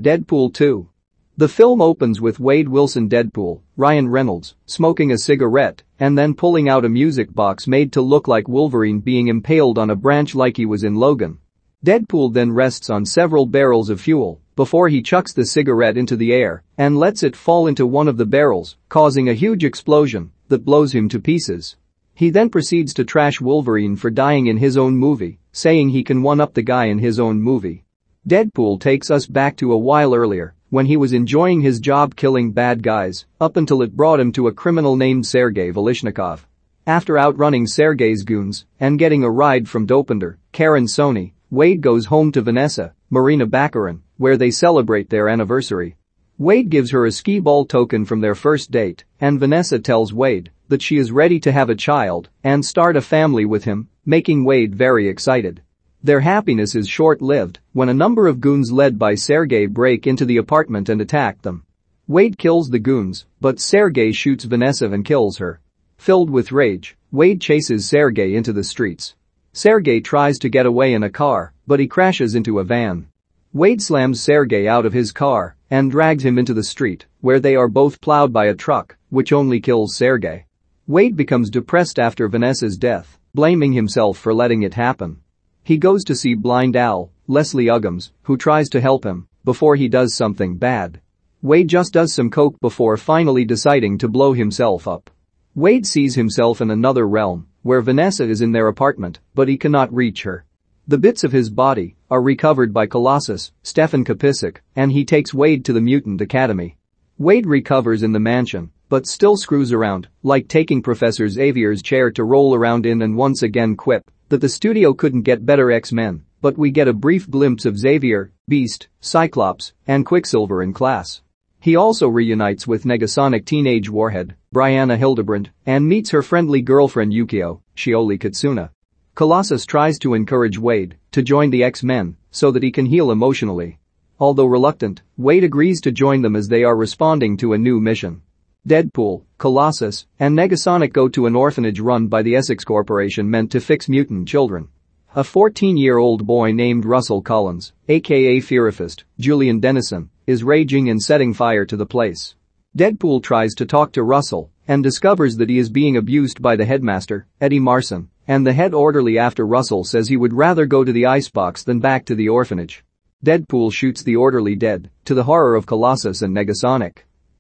Deadpool 2. The film opens with Wade Wilson Deadpool, Ryan Reynolds, smoking a cigarette and then pulling out a music box made to look like Wolverine being impaled on a branch like he was in Logan. Deadpool then rests on several barrels of fuel before he chucks the cigarette into the air and lets it fall into one of the barrels, causing a huge explosion that blows him to pieces. He then proceeds to trash Wolverine for dying in his own movie, saying he can one-up the guy in his own movie. Deadpool takes us back to a while earlier when he was enjoying his job killing bad guys up until it brought him to a criminal named Sergei Volishnikov. After outrunning Sergei's goons and getting a ride from Dopender, Karan Soni, Wade goes home to Vanessa, Morena Baccarin, where they celebrate their anniversary. Wade gives her a skee ball token from their first date, and Vanessa tells Wade that she is ready to have a child and start a family with him, making Wade very excited. Their happiness is short-lived when a number of goons led by Sergei break into the apartment and attack them. Wade kills the goons, but Sergei shoots Vanessa and kills her. Filled with rage, Wade chases Sergei into the streets. Sergei tries to get away in a car, but he crashes into a van. Wade slams Sergei out of his car and drags him into the street, where they are both plowed by a truck, which only kills Sergei. Wade becomes depressed after Vanessa's death, blaming himself for letting it happen. He goes to see blind Al, Leslie Uggams, who tries to help him before he does something bad. Wade just does some coke before finally deciding to blow himself up. Wade sees himself in another realm, where Vanessa is in their apartment, but he cannot reach her. The bits of his body are recovered by Colossus, Stefan Kapisic, and he takes Wade to the Mutant Academy. Wade recovers in the mansion, but still screws around, like taking Professor Xavier's chair to roll around in and once again quip that the studio couldn't get better X-Men, but we get a brief glimpse of Xavier, Beast, Cyclops, and Quicksilver in class. He also reunites with Negasonic teenage warhead, Brianna Hildebrand, and meets her friendly girlfriend Yukio, Shioli Katsuna. Colossus tries to encourage Wade to join the X-Men so that he can heal emotionally. Although reluctant, Wade agrees to join them as they are responding to a new mission. Deadpool, Colossus, and Negasonic go to an orphanage run by the Essex Corporation meant to fix mutant children. A 14-year-old boy named Russell Collins, aka Fearifist, Julian Dennison, is raging and setting fire to the place. Deadpool tries to talk to Russell and discovers that he is being abused by the headmaster, Eddie Marson, and the head orderly after Russell says he would rather go to the icebox than back to the orphanage. Deadpool shoots the orderly dead, to the horror of Colossus and Negasonic.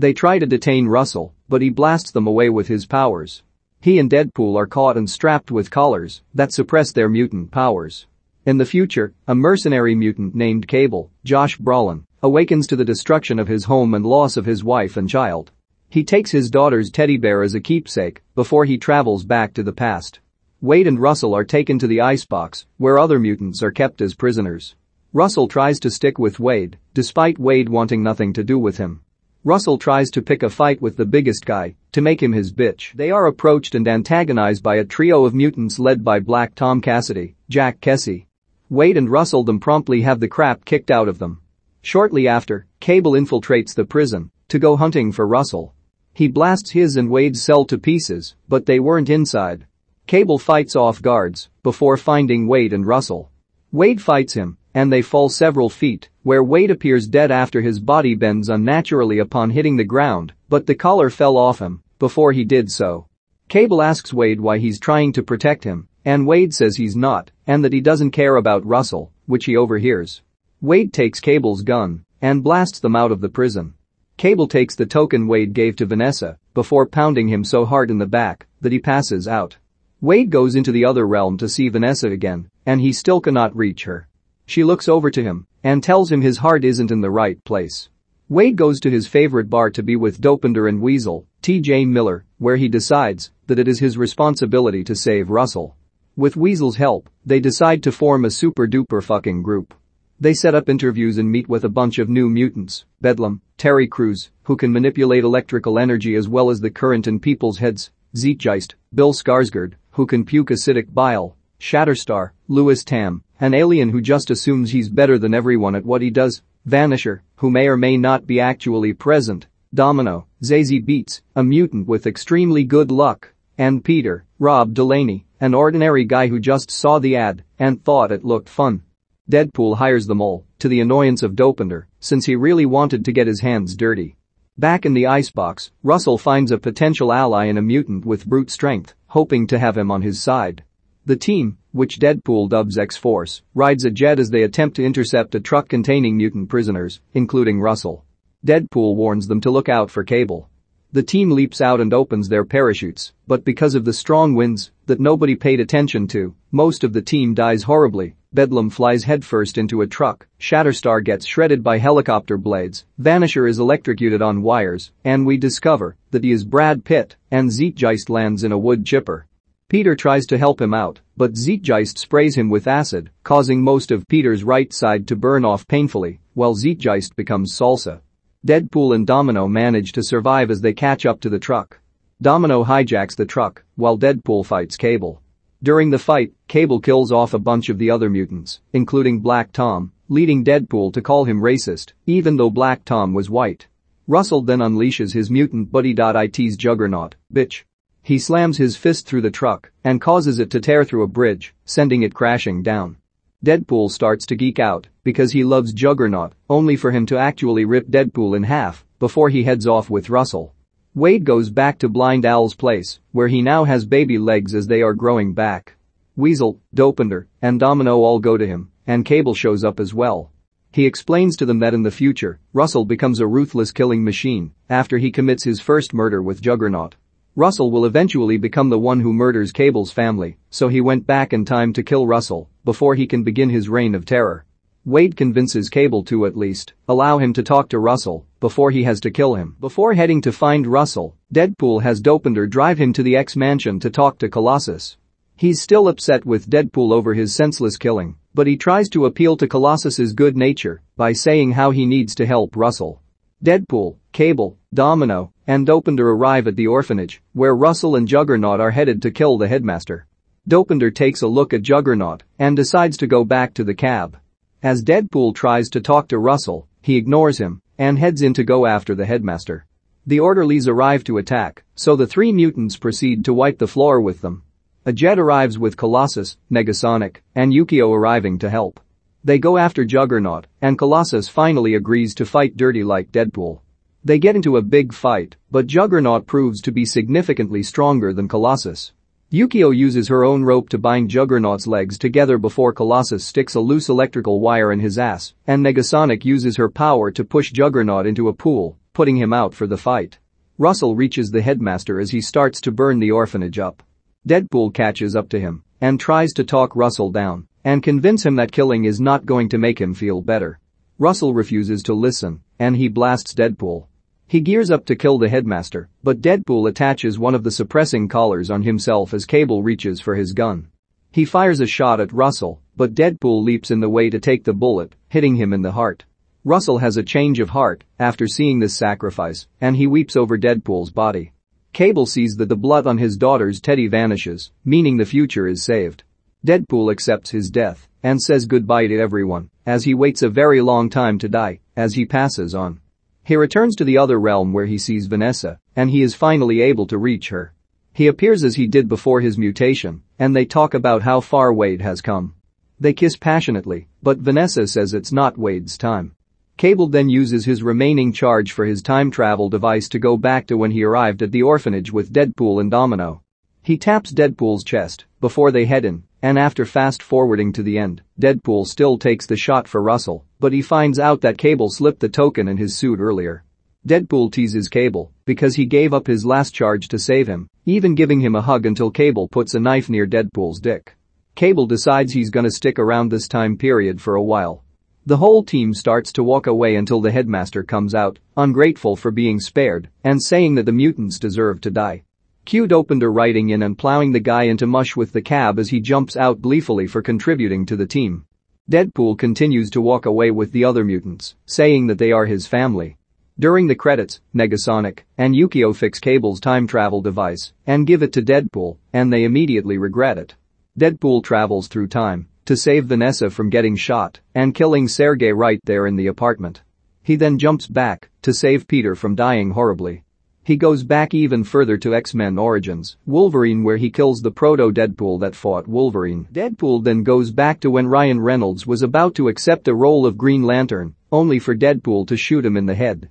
They try to detain Russell, but he blasts them away with his powers. He and Deadpool are caught and strapped with collars that suppress their mutant powers. In the future, a mercenary mutant named Cable, Josh Brolin, awakens to the destruction of his home and loss of his wife and child. He takes his daughter's teddy bear as a keepsake before he travels back to the past. Wade and Russell are taken to the icebox, where other mutants are kept as prisoners. Russell tries to stick with Wade, despite Wade wanting nothing to do with him. Russell tries to pick a fight with the biggest guy to make him his bitch. They are approached and antagonized by a trio of mutants led by Black Tom Cassidy, Jack Kesy. Wade and Russell promptly have the crap kicked out of them. Shortly after, Cable infiltrates the prison to go hunting for Russell. He blasts his and Wade's cell to pieces, but they weren't inside. Cable fights off guards before finding Wade and Russell. Wade fights him, and they fall several feet, where Wade appears dead after his body bends unnaturally upon hitting the ground, but the collar fell off him before he did so. Cable asks Wade why he's trying to protect him, and Wade says he's not, and that he doesn't care about Russell, which he overhears. Wade takes Cable's gun and blasts them out of the prison. Cable takes the token Wade gave to Vanessa before pounding him so hard in the back that he passes out. Wade goes into the other realm to see Vanessa again, and he still cannot reach her. She looks over to him and tells him his heart isn't in the right place. Wade goes to his favorite bar to be with Dopender and Weasel, T.J. Miller, where he decides that it is his responsibility to save Russell. With Weasel's help, they decide to form a super-duper fucking group. They set up interviews and meet with a bunch of new mutants, Bedlam, Terry Crews, who can manipulate electrical energy as well as the current in people's heads, Zeitgeist, Bill Skarsgård, who can puke acidic bile, Shatterstar, Louis Tam, an alien who just assumes he's better than everyone at what he does, Vanisher, who may or may not be actually present, Domino, Zazie Beetz, a mutant with extremely good luck, and Peter, Rob Delaney, an ordinary guy who just saw the ad and thought it looked fun. Deadpool hires them all, to the annoyance of Dopender, since he really wanted to get his hands dirty. Back in the icebox, Russell finds a potential ally in a mutant with brute strength, hoping to have him on his side. The team, which Deadpool dubs X-Force, rides a jet as they attempt to intercept a truck containing mutant prisoners, including Russell. Deadpool warns them to look out for Cable. The team leaps out and opens their parachutes, but because of the strong winds that nobody paid attention to, most of the team dies horribly. Bedlam flies headfirst into a truck, Shatterstar gets shredded by helicopter blades, Vanisher is electrocuted on wires, and we discover that he is Brad Pitt, and Zeitgeist lands in a wood chipper. Peter tries to help him out, but Zeitgeist sprays him with acid, causing most of Peter's right side to burn off painfully, while Zeitgeist becomes salsa. Deadpool and Domino manage to survive as they catch up to the truck. Domino hijacks the truck, while Deadpool fights Cable. During the fight, Cable kills off a bunch of the other mutants, including Black Tom, leading Deadpool to call him racist, even though Black Tom was white. Russell then unleashes his mutant buddy. It's Juggernaut, bitch. He slams his fist through the truck and causes it to tear through a bridge, sending it crashing down. Deadpool starts to geek out because he loves Juggernaut, only for him to actually rip Deadpool in half before he heads off with Russell. Wade goes back to Blind Al's place, where he now has baby legs as they are growing back. Weasel, Dopender, and Domino all go to him, and Cable shows up as well. He explains to them that in the future, Russell becomes a ruthless killing machine after he commits his first murder with Juggernaut. Russell will eventually become the one who murders Cable's family, so he went back in time to kill Russell before he can begin his reign of terror. Wade convinces Cable to at least allow him to talk to Russell before he has to kill him. Before heading to find Russell, Deadpool has Dopender drive him to the X-Mansion to talk to Colossus. He's still upset with Deadpool over his senseless killing, but he tries to appeal to Colossus's good nature by saying how he needs to help Russell. Deadpool, Cable, Domino, and Dopender arrive at the orphanage, where Russell and Juggernaut are headed to kill the headmaster. Dopender takes a look at Juggernaut and decides to go back to the cab. As Deadpool tries to talk to Russell, he ignores him and heads in to go after the headmaster. The orderlies arrive to attack, so the three mutants proceed to wipe the floor with them. A jet arrives with Colossus, Negasonic, and Yukio arriving to help. They go after Juggernaut, and Colossus finally agrees to fight dirty like Deadpool. They get into a big fight, but Juggernaut proves to be significantly stronger than Colossus. Yukio uses her own rope to bind Juggernaut's legs together before Colossus sticks a loose electrical wire in his ass, and Negasonic uses her power to push Juggernaut into a pool, putting him out for the fight. Russell reaches the headmaster as he starts to burn the orphanage up. Deadpool catches up to him and tries to talk Russell down and convince him that killing is not going to make him feel better. Russell refuses to listen, and he blasts Deadpool. He gears up to kill the headmaster, but Deadpool attaches one of the suppressing collars on himself as Cable reaches for his gun. He fires a shot at Russell, but Deadpool leaps in the way to take the bullet, hitting him in the heart. Russell has a change of heart after seeing this sacrifice, and he weeps over Deadpool's body. Cable sees that the blood on his daughter's teddy vanishes, meaning the future is saved. Deadpool accepts his death and says goodbye to everyone, as he waits a very long time to die, as he passes on. He returns to the other realm where he sees Vanessa, and he is finally able to reach her. He appears as he did before his mutation, and they talk about how far Wade has come. They kiss passionately, but Vanessa says it's not Wade's time. Cable then uses his remaining charge for his time travel device to go back to when he arrived at the orphanage with Deadpool and Domino. He taps Deadpool's chest before they head in, and after fast-forwarding to the end, Deadpool still takes the shot for Russell, but he finds out that Cable slipped the token in his suit earlier. Deadpool teases Cable because he gave up his last charge to save him, even giving him a hug until Cable puts a knife near Deadpool's dick. Cable decides he's gonna stick around this time period for a while. The whole team starts to walk away until the headmaster comes out, ungrateful for being spared, and saying that the mutants deserve to die. Cue Dopender riding in and plowing the guy into mush with the cab as he jumps out gleefully for contributing to the team. Deadpool continues to walk away with the other mutants, saying that they are his family. During the credits, Negasonic and Yukio fix Cable's time travel device and give it to Deadpool, and they immediately regret it. Deadpool travels through time to save Vanessa from getting shot and killing Sergei right there in the apartment. He then jumps back to save Peter from dying horribly. He goes back even further to X-Men Origins, Wolverine, where he kills the proto-Deadpool that fought Wolverine. Deadpool then goes back to when Ryan Reynolds was about to accept the role of Green Lantern, only for Deadpool to shoot him in the head.